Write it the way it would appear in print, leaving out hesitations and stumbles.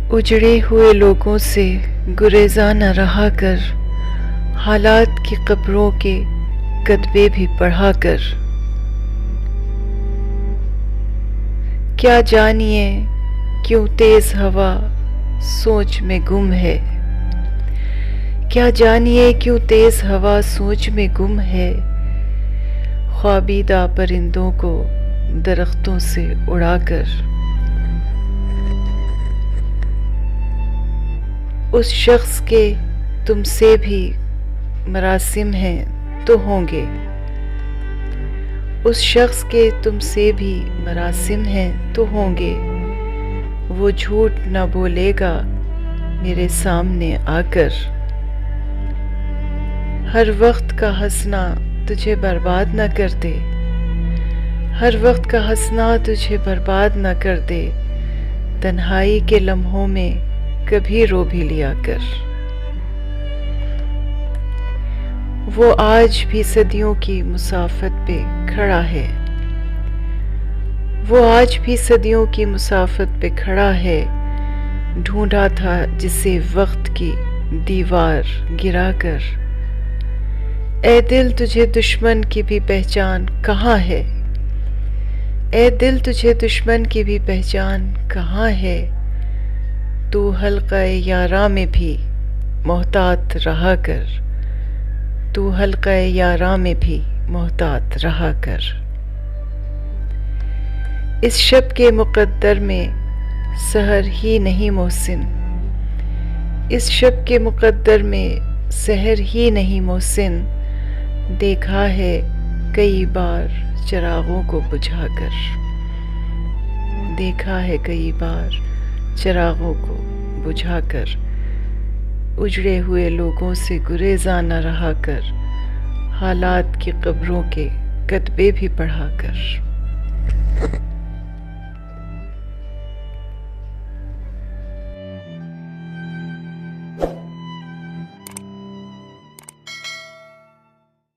उजड़े हुए लोगों से गुरेज़ा न रहा कर, हालात की कब्रों के कतबे भी पढ़ा कर। क्या जानिए क्यों तेज़ हवा सोच में गुम है, क्या जानिए क्यों तेज़ हवा सोच में गुम है। ख्वाबीदा परिंदों को दरख्तों से उड़ाकर। उस शख्स के तुमसे भी मरासिम हैं तो होंगे, उस शख्स के तुमसे भी मरासिम हैं तो होंगे। वो झूठ न बोलेगा मेरे सामने आकर। हर वक्त का हंसना तुझे बर्बाद न कर दे, हर वक्त का हंसना तुझे बर्बाद न कर दे। तन्हाई के लम्हों में कभी रो भी लिया कर। वो आज भी सदियों की मुसाफत पे खड़ा है, वो आज भी सदियों की मुसाफत पे खड़ा है। ढूंढा था जिसे वक्त की दीवार गिरा कर। ए दिल तुझे दुश्मन की भी पहचान कहाँ है, ए दिल तुझे दुश्मन की भी पहचान कहाँ है। तू हल्क़े यारा में भी मोहतात रहा कर, तू हल्क़े यारा में भी मोहतात रहा कर। इस शब के मुक़द्दर में सहर ही नहीं मोहसिन, इस शब के मुक़द्दर में सहर ही नहीं मोहसिन। देखा है कई बार चिरागों को बुझाकर, देखा है कई बार चिरागों को बुझाकर। उजड़े हुए लोगों से गुरेज़ा न रहा कर, हालात की कब्रों के कतबे भी पढ़ा कर।